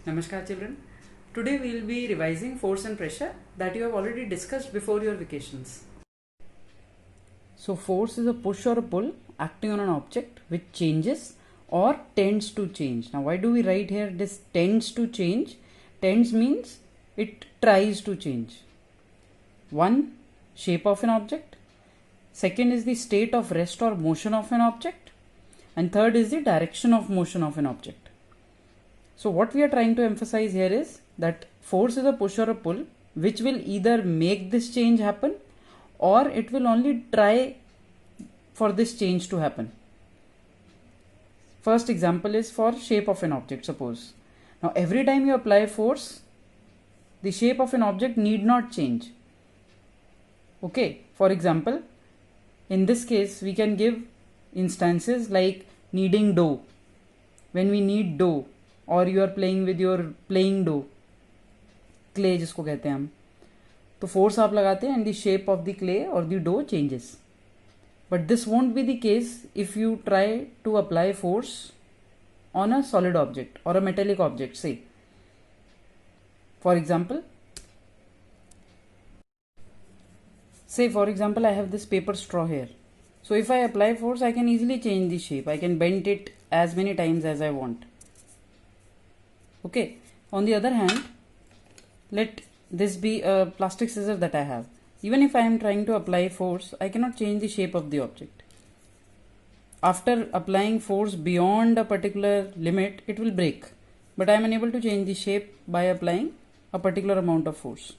Namaskar children. Today we will be revising force and pressure that you have already discussed before your vacations. So force is a push or a pull acting on an object which changes or tends to change. Now why do we write here this tends to change? Tends means it tries to change. One, shape of an object. Second is the state of rest or motion of an object. And third is the direction of motion of an object. So what we are trying to emphasize here is that force is a push or a pull which will either make this change happen or it will only try for this change to happen. First example is for shape of an object, suppose. Now every time you apply force, the shape of an object need not change. Okay, for example, in this case we can give instances like kneading dough. When we knead dough, और you are playing with your playing dough, clay जिसको कहते हैं हम, तो force आप लगाते हैं and the shape of the clay और the dough changes. But this won't be the case if you try to apply force on a solid object और a metallic object. Say for example I have this paper straw here. So if I apply force, I can easily change the shape. I can bend it as many times as I want. Okay, on the other hand, let this be a plastic scissor that I have. Even if I am trying to apply force, I cannot change the shape of the object. After applying force beyond a particular limit, it will break. But I am unable to change the shape by applying a particular amount of force.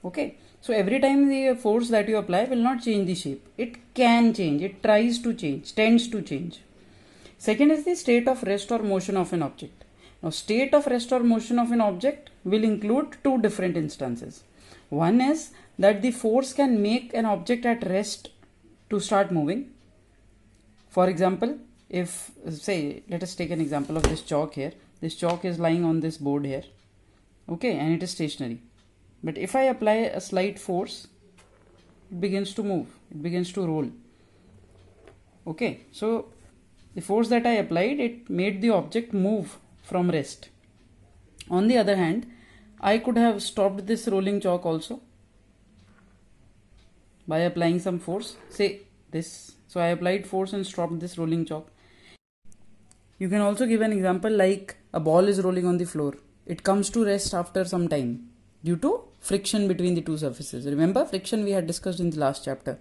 Okay, so every time the force that you apply will not change the shape. It can change, it tries to change, tends to change. Second is the state of rest or motion of an object. Now, state of rest or motion of an object will include two different instances. One is that the force can make an object at rest to start moving. For example, if say, let us take an example of this chalk here. This chalk is lying on this board here. Okay, and it is stationary. But if I apply a slight force, it begins to move, it begins to roll. Okay, so the force that I applied, it made the object move from rest. On the other hand, I could have stopped this rolling chalk also by applying some force. Say this. So I applied force and stopped this rolling chalk. You can also give an example like a ball is rolling on the floor. It comes to rest after some time due to friction between the two surfaces. Remember, friction we had discussed in the last chapter.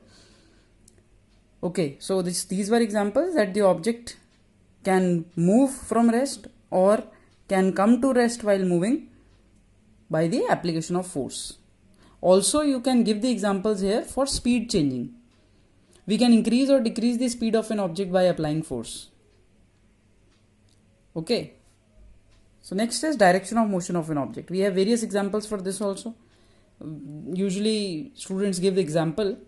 Okay, so these were examples that the object can move from rest or can come to rest while moving by the application of force. Also, you can give the examples here for speed changing. We can increase or decrease the speed of an object by applying force. Okay. So next is direction of motion of an object. We have various examples for this also. Usually students give the example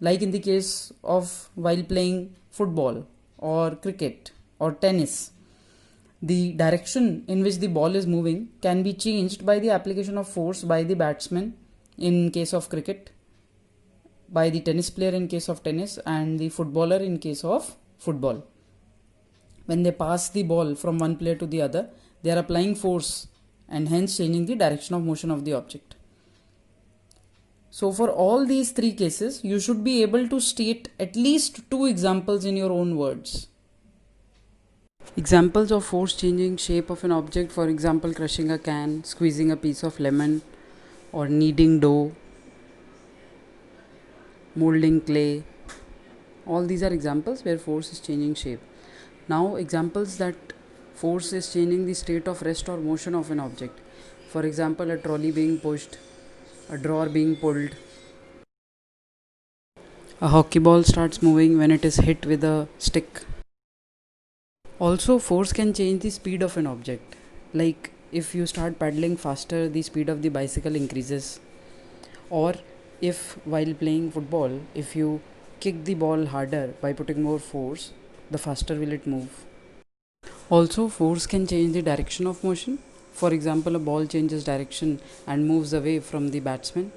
like in the case of while playing football or cricket or tennis. The direction in which the ball is moving can be changed by the application of force by the batsman in case of cricket, by the tennis player in case of tennis, and the footballer in case of football. When they pass the ball from one player to the other, they are applying force and hence changing the direction of motion of the object. So for all these three cases, you should be able to state at least two examples in your own words. Examples of force changing shape of an object, for example, crushing a can, squeezing a piece of lemon, or kneading dough, molding clay. All these are examples where force is changing shape. Now, examples that force is changing the state of rest or motion of an object. For example, a trolley being pushed, a drawer being pulled. A hockey ball starts moving when it is hit with a stick. Also, force can change the speed of an object. Like if you start paddling faster, the speed of the bicycle increases. Or if while playing football, if you kick the ball harder by putting more force, the faster will it move. Also, force can change the direction of motion. For example, a ball changes direction and moves away from the batsman.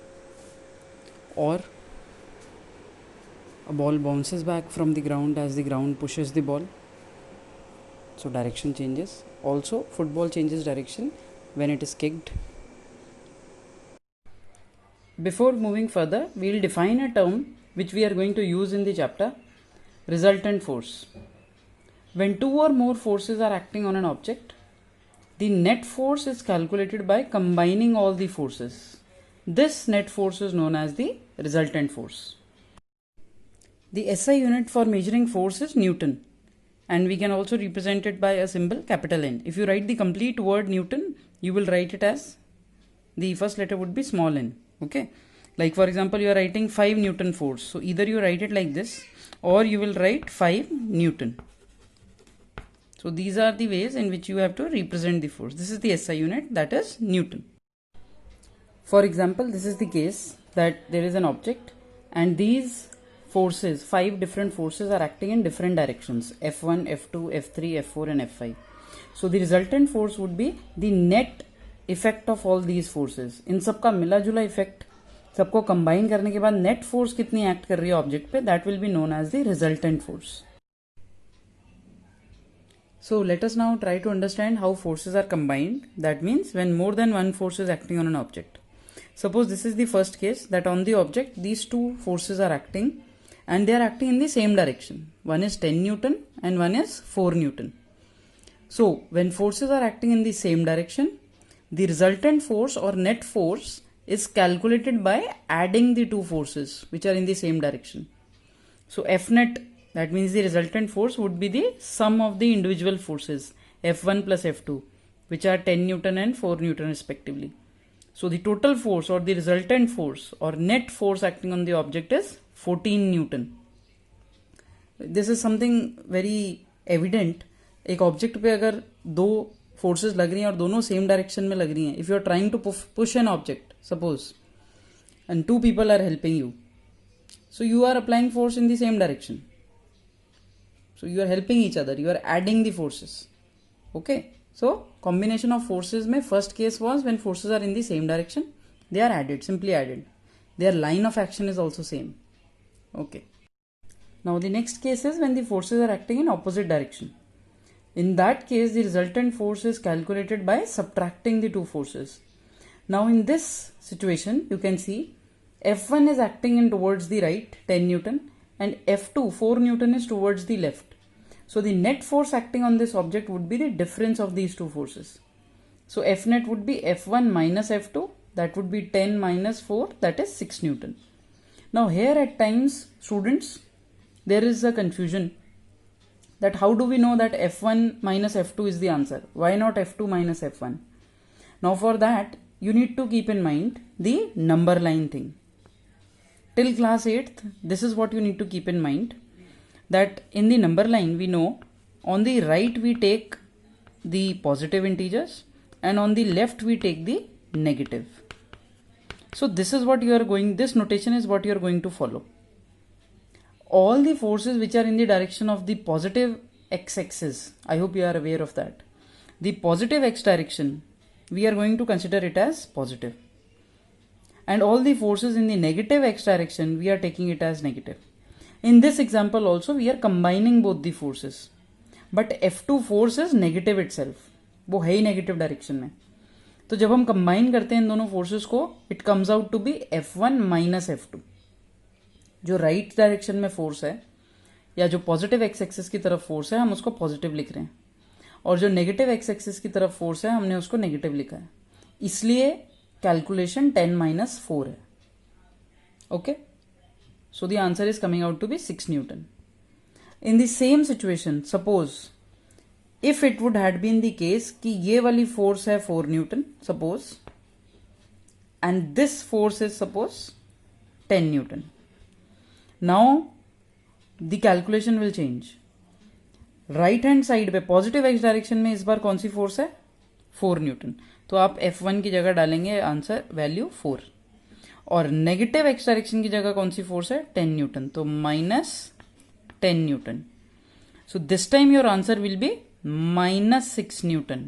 Or a ball bounces back from the ground as the ground pushes the ball. So direction changes. Also, football changes direction when it is kicked. Before moving further, we will define a term which we are going to use in the chapter, resultant force. When two or more forces are acting on an object, the net force is calculated by combining all the forces. This net force is known as the resultant force. The SI unit for measuring force is Newton, and we can also represent it by a symbol capital N. If you write the complete word Newton, you will write it as, the first letter would be small n. Okay, like for example, you are writing 5 Newton force, so either you write it like this or you will write 5 Newton. So these are the ways in which you have to represent the force. This is the SI unit, that is Newton. For example, this is the case that there is an object and these forces, 5 different forces are acting in different directions, F1, F2, F3, F4 and F5. So the resultant force would be the net effect of all these forces. इन सब का मिला जुला effect, सबको combine करने के बाद net force कितनी act कर रही है ऑब्जेक्ट पे, that will be known as the resultant force. So let us now try to understand how forces are combined. That means when more than one force is acting on an object. Suppose this is the first case, that on the object these two forces are acting and they are acting in the same direction. One is 10 Newton and one is 4 Newton. So when forces are acting in the same direction, the resultant force or net force is calculated by adding the two forces which are in the same direction. So F net, that means the resultant force, would be the sum of the individual forces F1 plus F2, which are 10 Newton and 4 Newton respectively. So the total force or the resultant force or net force acting on the object is 14 Newton. This is something very evident. एक object पे अगर दो forces लग रही हैं और दोनों same direction में लग रही हैं, if you are trying to push an object suppose and two people are helping you, so you are applying force in the same direction. So you are helping each other, you are adding the forces. Okay, so combination of forces mein first case was when forces are in the same direction, they are added, simply added. Their line of action is also same. Okay, now the next case is when the forces are acting in opposite direction. In that case the resultant force is calculated by subtracting the two forces. Now in this situation you can see F1 is acting in towards the right, 10 Newton, and F2, 4 Newton, is towards the left. So the net force acting on this object would be the difference of these two forces. So F net would be F1 minus F2, that would be 10 minus 4, that is 6 Newton. Now here at times, students, there is a confusion that how do we know that F1 minus F2 is the answer? Why not F2 minus F1? Now for that, you need to keep in mind the number line thing. Till class 8th, this is what you need to keep in mind, that in the number line we know on the right we take the positive integers and on the left we take the negative. So this is what you are going, this notation is what you are going to follow. All the forces which are in the direction of the positive x-axis, I hope you are aware of that. The positive x direction, we are going to consider it as positive. And all the forces in the negative x direction, we are taking it as negative. In this example also, we are combining both the forces. But F2 force is negative itself. वो है ही negative direction में. तो जब हम combine करते हैं इन दोनों forces को, it comes out to be F1 minus F2. जो right direction में force है, या जो positive x axis की तरफ force है, हम उसको positive लिख रहे हैं. और जो negative x axis की तरफ force है, हमने उसको negative लिखा है. इसलिए calculation 10 minus 4 है. Okay, so the answer is coming out to be 6 Newton. In the same situation, suppose if it would had been the case कि ये वाली force है 4 Newton suppose and this force is suppose 10 Newton. Now the calculation will change. Right hand side पे positive x direction में इस बार कौन सी force है 4 Newton. तो आप F1 की जगह डालेंगे आंसर वैल्यू 4 और नेगेटिव एक्स डायरेक्शन की जगह कौन सी फोर्स है 10 न्यूटन, तो minus 10 newton. So this time your answer will be minus 6 newton.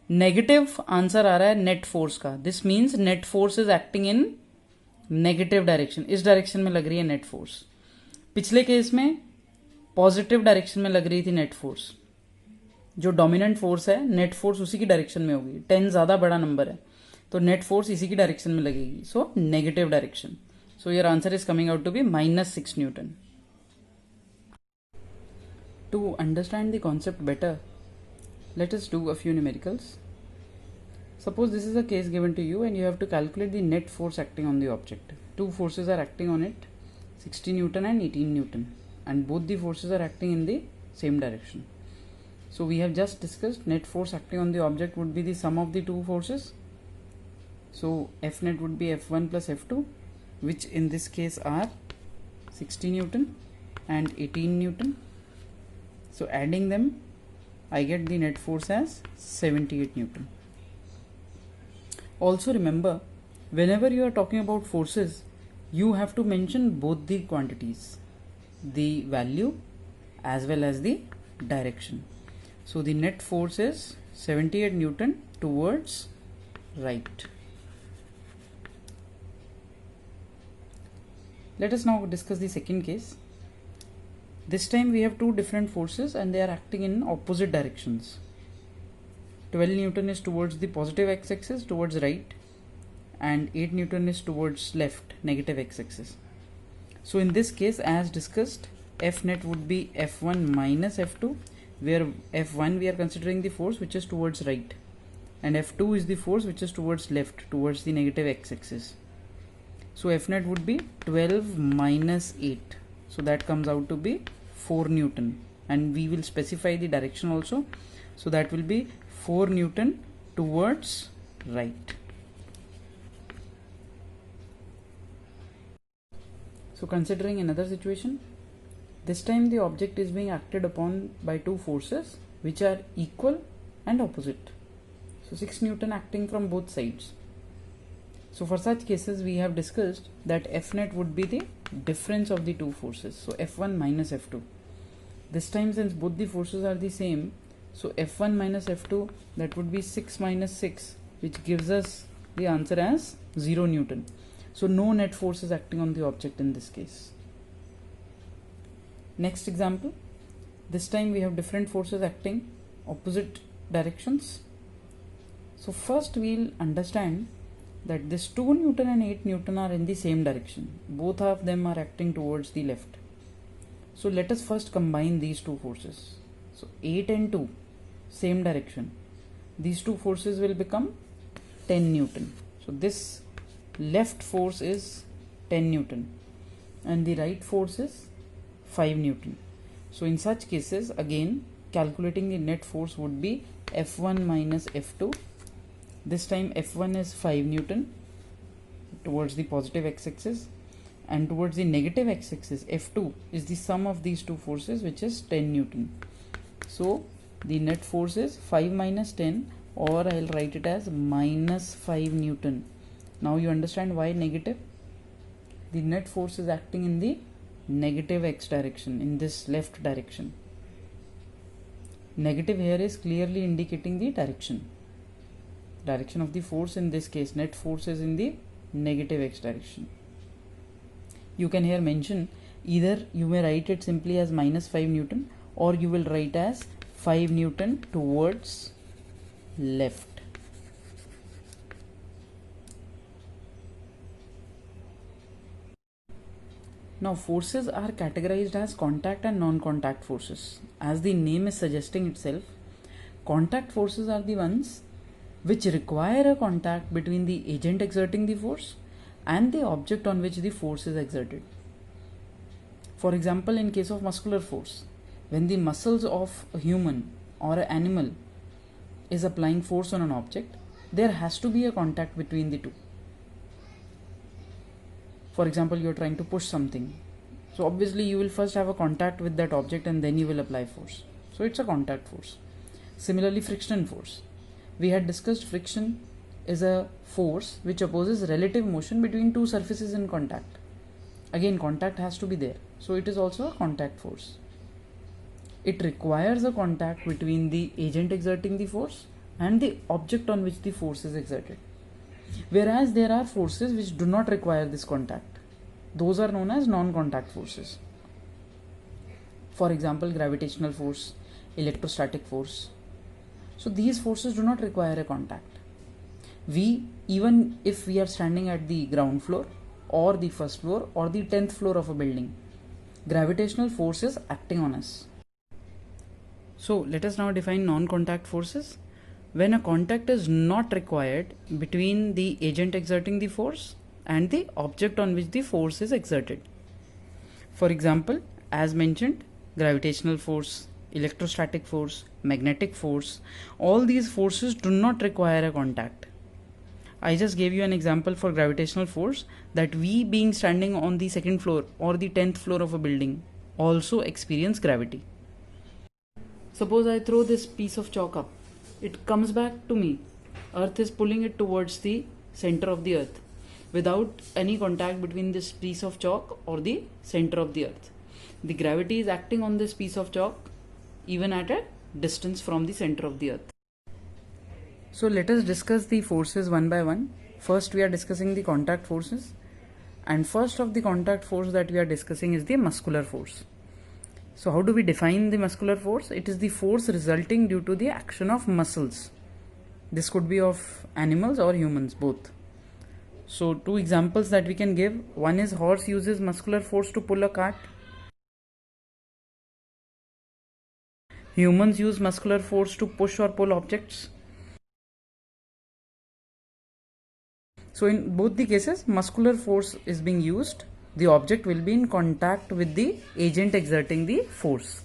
Negative answer आ रहा है नेट फोर्स का. This means net force is acting in negative direction. इस डायरेक्शन में लग रही है नेट फोर्स. पिछले केस में पॉजिटिव डायरेक्शन में लग रही थी नेट फोर्स. जो डोमिनेंट फोर्स है नेट फोर्स उसी की डायरेक्शन में होगी. 10 ज़्यादा बड़ा नंबर है तो नेट फोर्स इसी की डायरेक्शन में लगेगी. So negative direction. So your answer is coming out to be -6 Newton. To understand the concept better, let us do a few numericals. Suppose this is a case given to you and you have to calculate the net force acting on the object. Two forces are acting on it, 60 Newton and 18 Newton, and both the forces are acting in the same direction. So we have just discussed net force acting on the object would be the sum of the two forces. So F net would be F1 plus F2, which in this case are 60 Newton and 18 Newton. So adding them, I get the net force as 78 Newton. Also remember, whenever you are talking about forces, you have to mention both the quantities, the value as well as the direction. So the net force is 78 Newton towards right. Let us now discuss the second case. This time we have two different forces and they are acting in opposite directions. 12 Newton is towards the positive x-axis, towards right, and 8 Newton is towards left, negative x-axis. So in this case, as discussed, F net would be F1 minus F2, where F1 we are considering the force which is towards right, and F2 is the force which is towards left, towards the negative x-axis. So F net would be 12 minus 8. So that comes out to be 4 Newton, and we will specify the direction also. So that will be 4 Newton towards right. So considering another situation, this time the object is being acted upon by two forces which are equal and opposite. So 6 Newton acting from both sides. So for such cases we have discussed that F net would be the difference of the two forces. So F1 minus F2. This time since both the forces are the same, so F1 minus F2, that would be 6 minus 6, which gives us the answer as 0 Newton. So no net force is acting on the object in this case. Next example. This time we have different forces acting opposite directions. So first we'll understand that this 2 Newton and 8 Newton are in the same direction. Both of them are acting towards the left. So let us first combine these two forces. So 8 and 2, same direction. These two forces will become 10 Newton. So this left force is 10 Newton and the right force is 5 Newton. So in such cases, again calculating the net force would be F1 minus F2. This time F1 is 5 Newton towards the positive x-axis, and towards the negative x-axis F2 is the sum of these two forces, which is 10 Newton. So the net force is 5 minus 10, or I'll write it as minus 5 Newton. Now you understand why negative? The net force is acting in the negative x direction, in this left direction. Negative here is clearly indicating the direction of the force. In this case, net force is in the negative x direction. You can here mention, either you may write it simply as minus 5 Newton, or you will write as 5 Newton towards left. Now forces are categorized as contact and non-contact forces. As the name is suggesting itself, contact forces are the ones which require a contact between the agent exerting the force and the object on which the force is exerted. For example, in case of muscular force, when the muscles of a human or an animal is applying force on an object, there has to be a contact between the two. For example, you are trying to push something. So obviously you will first have a contact with that object and then you will apply force. So it's a contact force. Similarly, friction force. We had discussed friction is a force which opposes relative motion between two surfaces in contact. Again, contact has to be there. So it is also a contact force. It requires a contact between the agent exerting the force and the object on which the force is exerted. Whereas there are forces which do not require this contact. Those are known as non-contact forces. For example, gravitational force, electrostatic force, So these forces do not require a contact. Even if we are standing at the ground floor or the first floor or the 10th floor of a building, gravitational force is acting on us. So let us now define non-contact forces. When a contact is not required between the agent exerting the force and the object on which the force is exerted. For example, as mentioned, gravitational force, electrostatic force, magnetic force, all these forces do not require a contact. I just gave you an example for gravitational force, that we being standing on the second floor or the 10th floor of a building also experience gravity. Suppose I throw this piece of chalk up. It comes back to me. Earth is pulling it towards the center of the earth without any contact between this piece of chalk or the center of the earth. The gravity is acting on this piece of chalk even at a distance from the center of the earth. So let us discuss the forces one by one. First we are discussing the contact forces, and first of the contact force that we are discussing is the muscular force. So how do we define the muscular force? It is the force resulting due to the action of muscles. This could be of animals or humans, both. So two examples that we can give. One is horse uses muscular force to pull a cart. Humans use muscular force to push or pull objects. So in both the cases, muscular force is being used. The object will be in contact with the agent exerting the force.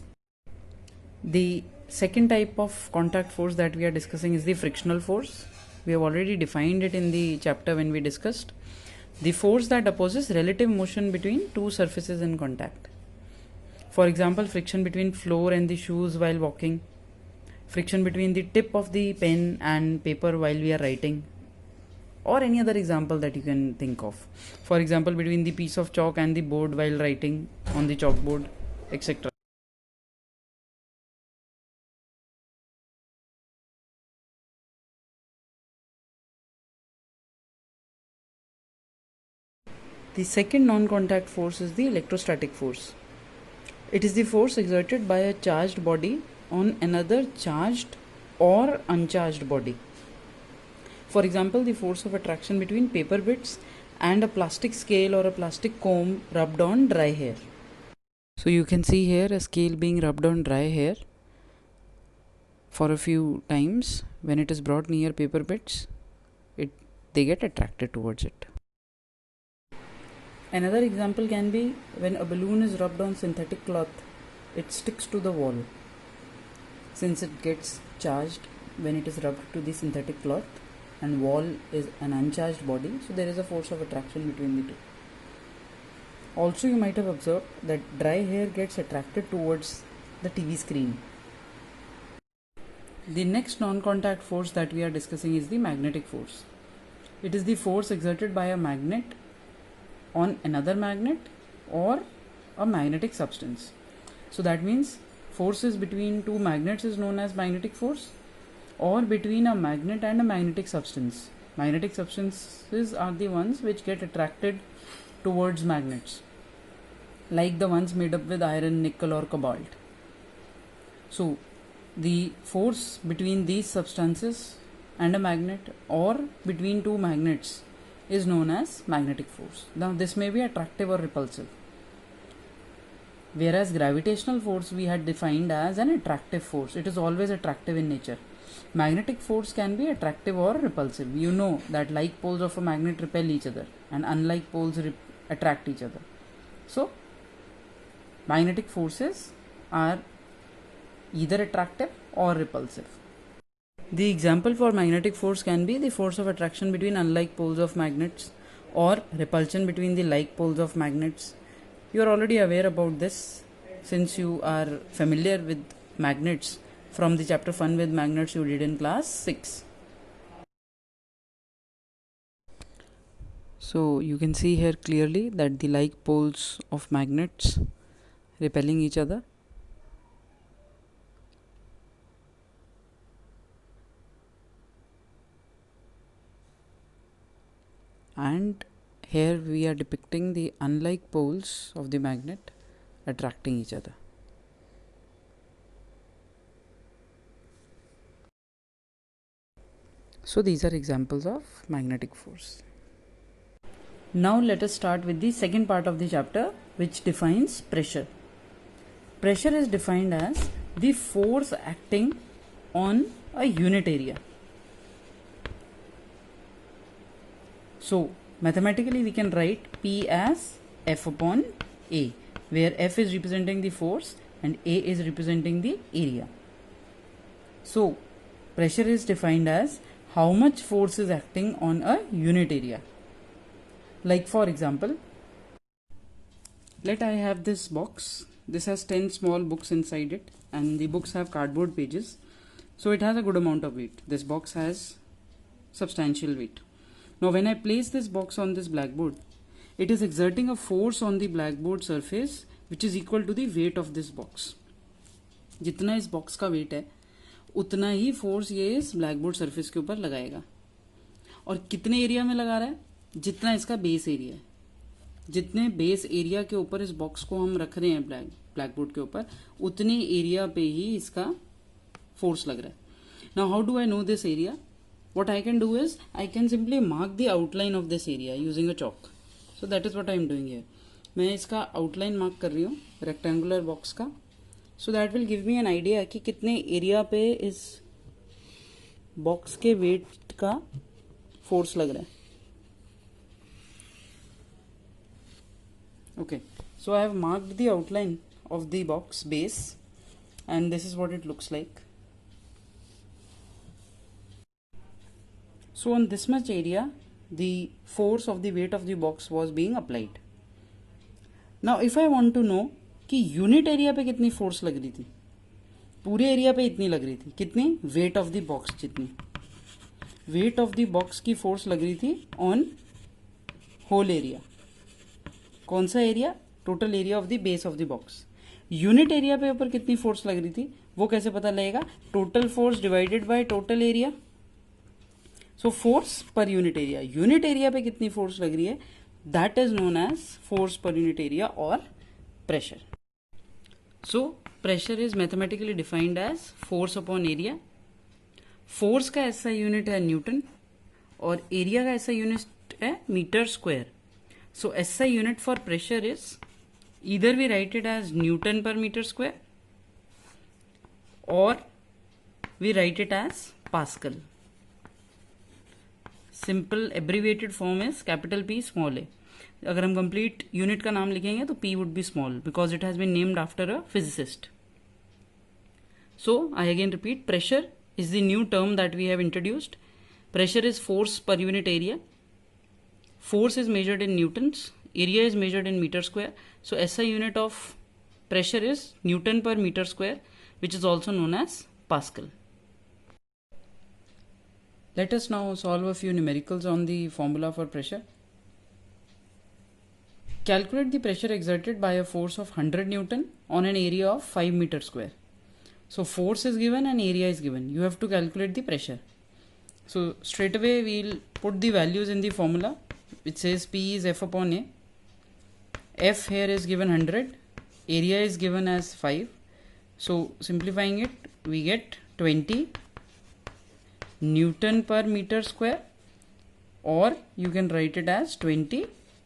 The second type of contact force that we are discussing is the frictional force. We have already defined it in the chapter when we discussed the force that opposes relative motion between two surfaces in contact. For example, friction between floor and the shoes while walking, friction between the tip of the pen and paper while we are writing, or any other example that you can think of. For example, between the piece of chalk and the board while writing on the chalkboard, etc. The second non-contact force is the electrostatic force. It is the force exerted by a charged body on another charged or uncharged body. For example, the force of attraction between paper bits and a plastic scale or a plastic comb rubbed on dry hair. So you can see here a scale being rubbed on dry hair for a few times. When it is brought near paper bits, they get attracted towards it. Another example can be when a balloon is rubbed on synthetic cloth, it sticks to the wall. Since it gets charged when it is rubbed to the synthetic cloth, and wall is an uncharged body, so there is a force of attraction between the two. Also, you might have observed that dry hair gets attracted towards the TV screen. The next non-contact force that we are discussing is the magnetic force. It is the force exerted by a magnet on another magnet or a magnetic substance. So that means forces between two magnets is known as magnetic force, or between a magnet and a magnetic substance. Magnetic substances are the ones which get attracted towards magnets, like the ones made up with iron, nickel or cobalt. So the force between these substances and a magnet or between two magnets is known as magnetic force. Now this may be attractive or repulsive. Whereas gravitational force we had defined as an attractive force. It is always attractive in nature. Magnetic force can be attractive or repulsive. You know that like poles of a magnet repel each other and unlike poles attract each other. So magnetic forces are either attractive or repulsive. The example for magnetic force can be the force of attraction between unlike poles of magnets or repulsion between the like poles of magnets. You are already aware about this since you are familiar with magnets from the chapter Fun with Magnets you did in class 6. So you can see here clearly that the like poles of magnets repelling each other. And here we are depicting the unlike poles of the magnet attracting each other. So these are examples of magnetic force. Now let us start with the second part of the chapter, which defines pressure. Pressure is defined as the force acting on a unit area. So mathematically we can write P as F upon A, where F is representing the force and A is representing the area. So pressure is defined as how much force is acting on a unit area. Like for example, let I have this box. This has 10 small books inside it, and the books have cardboard pages. So it has a good amount of weight. This box has substantial weight. Now when I place this box on this blackboard, it is exerting a force on the blackboard surface which is equal to the weight of this box. जितना इस box का wait है उतना ही force ये इस blackboard surface के ऊपर लगाएगा. और कितने एरिया में लगा रहा है? जितना इसका बेस एरिया है. जितने बेस एरिया के ऊपर इस बॉक्स को हम रख रहे हैं ब्लैकबोर्ड के ऊपर, उतने एरिया पे ही इसका फोर्स लग रहा है. Now how do I know this area? What I can do is I can simply mark the outline of this area using a chalk. So that is what I am doing here. मैं इसका outline mark कर रही हूँ rectangular box का. So that will give me an idea कि कितने area पे इस box के weight का force लग रहा है. Okay. So I have marked the outline of the box base, and this is what it looks like. So on this much area, the force of the weight of the box was being applied. Now if I want to know कि unit area पे कितनी force लग रही थी, पूरे area पे इतनी लग रही थी, कितनी? वेट ऑफ द बॉक्स जितनी. वेट ऑफ द बॉक्स की फोर्स लग रही थी ऑन होल एरिया. कौन सा area? Total area of the base of the box. Unit area पे ऊपर कितनी फोर्स लग रही थी वो कैसे पता लगेगा? Total force divided by total area. So force per unit area. Unit area पे कितनी फोर्स लग रही है, that is known as force per unit area और pressure. So pressure is mathematically defined as force upon area. Force का SI unit है Newton और area का ऐसा यूनिट है metre square. So SI unit for pressure is either we write it as newton per metre square और we write it as pascal. Simple abbreviated form is capital P small A. अगर हम complete unit का नाम लिखेंगे तो P would be small because it has been named after a physicist. So I again repeat, pressure is the new term that we have introduced. Pressure is force per unit area. Force is measured in newtons, area is measured in metre square. So SI unit of pressure is newton per metre square which is also known as pascal. Let us now solve a few numericals on the formula for pressure. Calculate the pressure exerted by a force of 100 Newton on an area of 5 meter square. So force is given and area is given. You have to calculate the pressure. So straight away we'll put the values in the formula. It says P is F upon A. F here is given 100. Area is given as 5. So simplifying it, we get 20 Newton per meter square, or you can write it as 20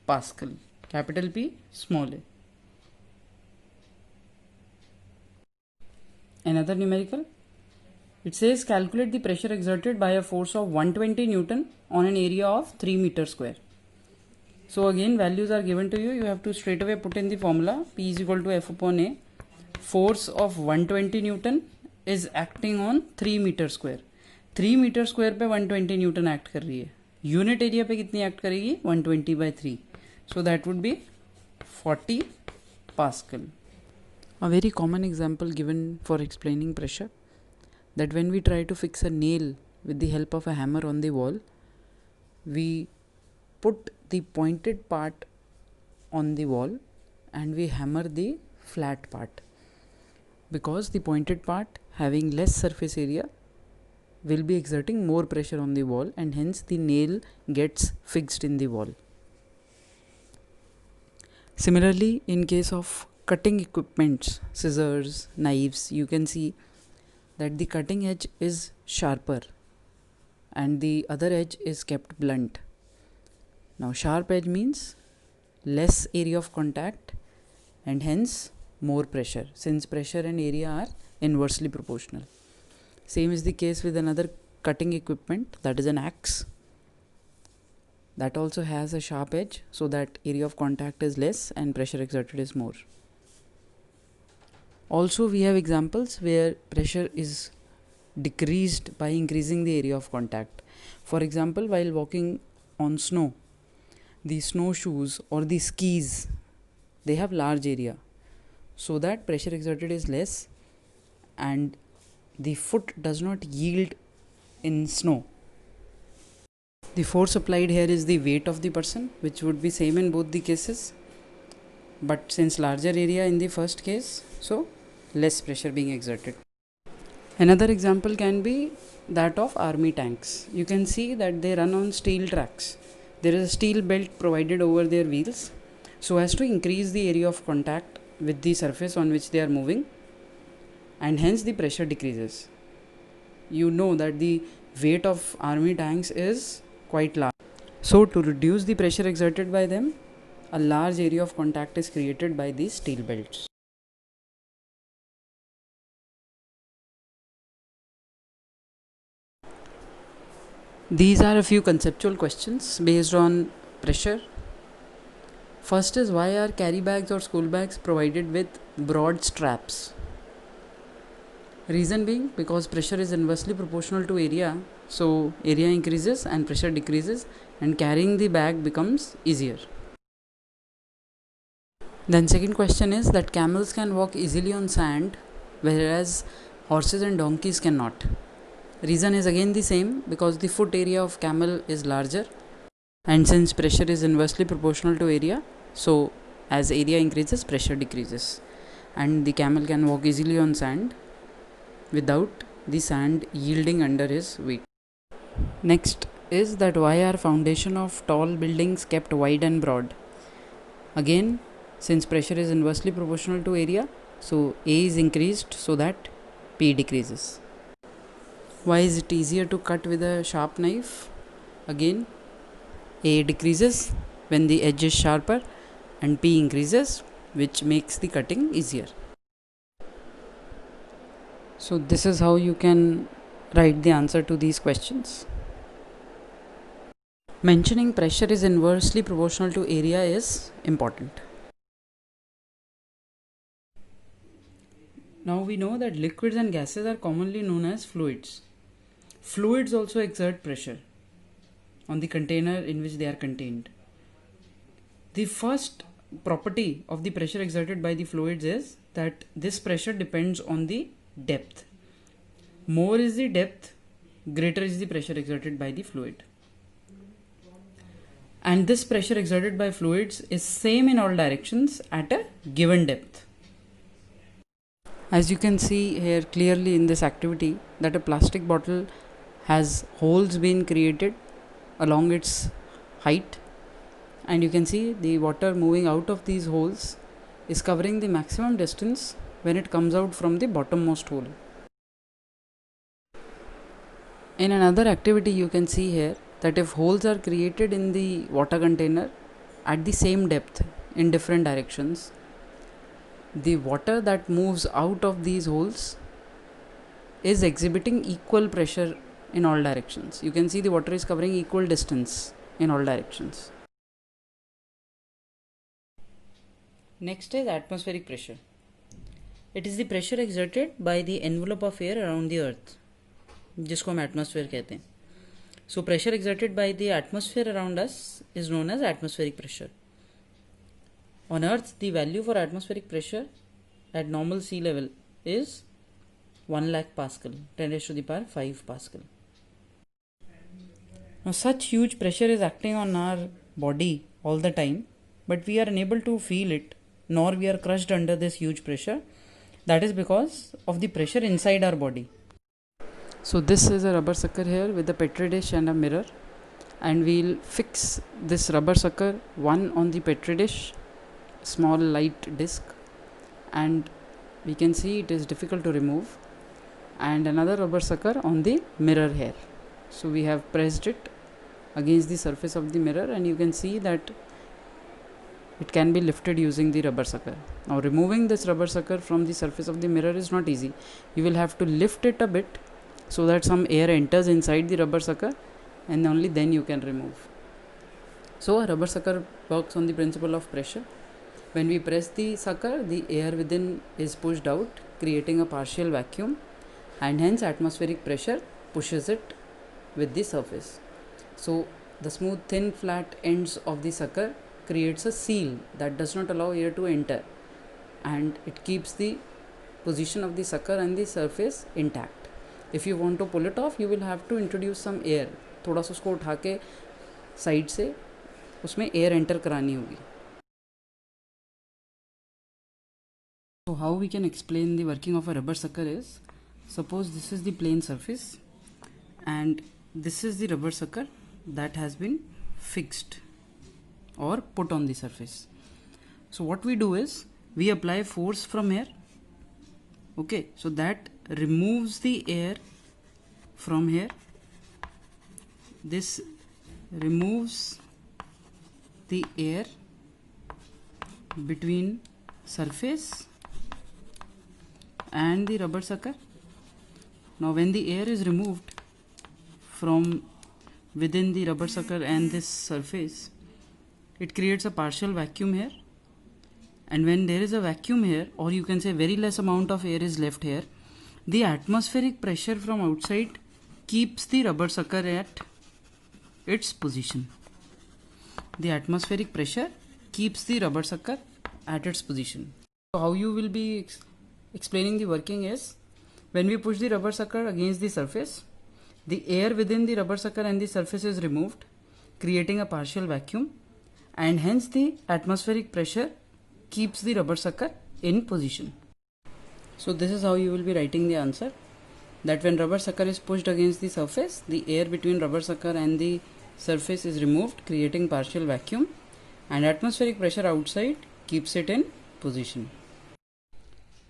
Pascal, capital P small a. Another numerical, it says calculate the pressure exerted by a force of 120 Newton on an area of 3 meter square. So again values are given to you. You have to straight away put in the formula. P is equal to F upon A. Force of 120 Newton is acting on 3 meter square. 3 metre square पे 120 Newton act कर रही है. Unit area पे कितनी act करेगी? 120/3. So that would be 40 pascal. A very common example given for explaining pressure, that when we try to fix a nail with the help of a hammer on the wall, we put the pointed part on the wall and we hammer the flat part, because the pointed part having less surface area will be exerting more pressure on the wall and hence the nail gets fixed in the wall. Similarly, in case of cutting equipments, scissors, knives, you can see that the cutting edge is sharper and the other edge is kept blunt. Now sharp edge means less area of contact and hence more pressure, since pressure and area are inversely proportional. Same is the case with another cutting equipment, that is an axe. That also has a sharp edge, so that area of contact is less and pressure exerted is more. Also, we have examples where pressure is decreased by increasing the area of contact. For example, while walking on snow, the snowshoes or the skis, they have large area, so that pressure exerted is less and the foot does not yield in snow. The force applied here is the weight of the person, which would be same in both the cases, but since larger area in the first case, so less pressure being exerted. Another example can be that of army tanks. You can see that they run on steel tracks. There is a steel belt provided over their wheels so as to increase the area of contact with the surface on which they are moving, and hence the pressure decreases. You know that the weight of army tanks is quite large. So to reduce the pressure exerted by them, a large area of contact is created by these steel belts. These are a few conceptual questions based on pressure. First is, why are carry bags or school bags provided with broad straps? Reason being, because pressure is inversely proportional to area, so area increases and pressure decreases and carrying the bag becomes easier. Then second question is that camels can walk easily on sand whereas horses and donkeys cannot. Reason is again the same, because the foot area of camel is larger, and since pressure is inversely proportional to area, so as area increases pressure decreases and the camel can walk easily on sand without the sand yielding under his weight. Next is that why are foundation of tall buildings kept wide and broad? Again, since pressure is inversely proportional to area, so A is increased so that P decreases. Why is it easier to cut with a sharp knife? Again, A decreases when the edge is sharper and P increases, which makes the cutting easier. So this is how you can write the answer to these questions. Mentioning pressure is inversely proportional to area is important. Now we know that liquids and gases are commonly known as fluids. Fluids also exert pressure on the container in which they are contained. The first property of the pressure exerted by the fluids is that this pressure depends on the depth. More is the depth, greater is the pressure exerted by the fluid. And this pressure exerted by fluids is same in all directions at a given depth. As you can see here clearly in this activity, that a plastic bottle has holes been created along its height, and you can see the water moving out of these holes is covering the maximum distance when it comes out from the bottommost hole. In another activity, you can see here that if holes are created in the water container at the same depth in different directions, the water that moves out of these holes is exhibiting equal pressure in all directions. You can see the water is covering equal distance in all directions. Next is atmospheric pressure. It is the pressure exerted by the envelope of air around the earth, जिसको हम atmosphere कहते हैं. So pressure exerted by the atmosphere around us is known as atmospheric pressure. On earth, the value for atmospheric pressure at normal sea level is 1 lakh Pascal, 10 raised to the power 5 Pascal. Now such huge pressure is acting on our body all the time, but we are unable to feel it, nor we are crushed under this huge pressure. That is because of the pressure inside our body. So this is a rubber sucker here with a petri dish and a mirror, and we'll fix this rubber sucker, one on the petri dish, small light disc, and we can see it is difficult to remove, and another rubber sucker on the mirror here. So we have pressed it against the surface of the mirror, and you can see that it can be lifted using the rubber sucker. Now removing this rubber sucker from the surface of the mirror is not easy. You will have to lift it a bit so that some air enters inside the rubber sucker, and only then you can remove. So a rubber sucker works on the principle of pressure. When we press the sucker, the air within is pushed out, creating a partial vacuum, and hence atmospheric pressure pushes it with the surface. So the smooth thin flat ends of the sucker creates a seal that does not allow air to enter, and it keeps the position of the sucker and the surface intact. If you want to pull it off, you will have to introduce some air. थोड़ा सा उसको उठा के side से उसमें air enter करानी होगी. So how we can explain the working of a rubber sucker is, suppose this is the plane surface and this is the rubber sucker that has been fixed or put on the surface. So what we do is we apply force from here. Okay, so that removes the air from here. This removes the air between surface and the rubber sucker. Now when the air is removed from within the rubber sucker and this surface, it creates a partial vacuum here, and when there is a vacuum here, or you can say very less amount of air is left here, the atmospheric pressure from outside keeps the rubber sucker at its position. The atmospheric pressure keeps the rubber sucker at its position. So how you will be explaining the working is, when we push the rubber sucker against the surface, the air within the rubber sucker and the surface is removed, creating a partial vacuum, and hence the atmospheric pressure keeps the rubber sucker in position. So this is how you will be writing the answer, that when rubber sucker is pushed against the surface, the air between rubber sucker and the surface is removed, creating partial vacuum, and atmospheric pressure outside keeps it in position.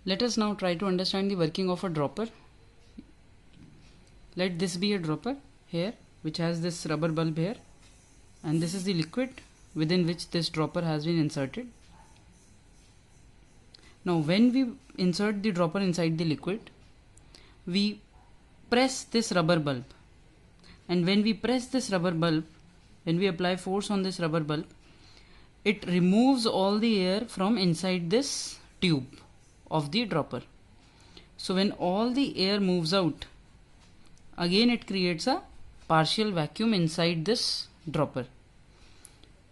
Let us now try to understand the working of a dropper. Let this be a dropper here, which has this rubber bulb here, and this is the liquid within which this dropper has been inserted. Now when we insert the dropper inside the liquid, we press this rubber bulb, and when we press this rubber bulb, when we apply force on this rubber bulb, it removes all the air from inside this tube of the dropper. So when all the air moves out, again it creates a partial vacuum inside this dropper.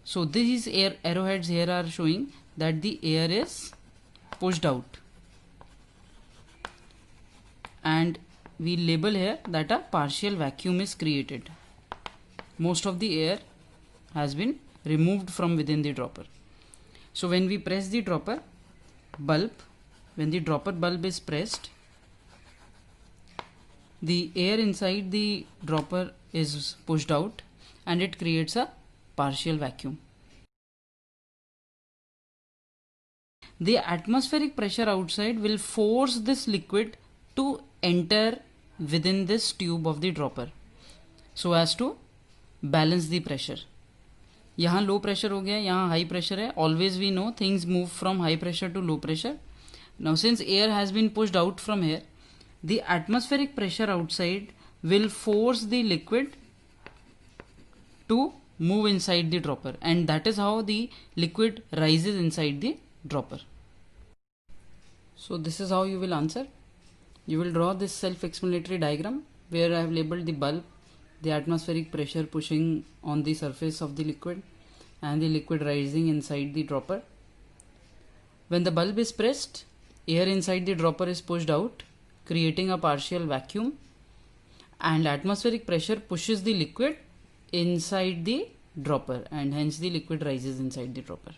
So these arrowheads here are showing that the air is pushed out, and we label here that a partial vacuum is created. Most of the air has been removed from within the dropper. So when we press the dropper bulb, when the dropper bulb is pressed, the air inside the dropper is pushed out, and it creates a partial vacuum. The atmospheric pressure outside will force this liquid to enter within this tube of the dropper so as to balance the pressure. यहाँ low pressure हो गया, यहाँ high pressure है. Always we know things move from high pressure to low pressure. Now since air has been pushed out from here, the atmospheric pressure outside will force the liquid to move inside the dropper, and that is how the liquid rises inside the dropper. So this is how you will answer. You will draw this self-explanatory diagram where I have labeled the bulb, the atmospheric pressure pushing on the surface of the liquid, and the liquid rising inside the dropper. When the bulb is pressed, air inside the dropper is pushed out, creating a partial vacuum, and atmospheric pressure pushes the liquid inside the dropper, and hence the liquid rises inside the dropper.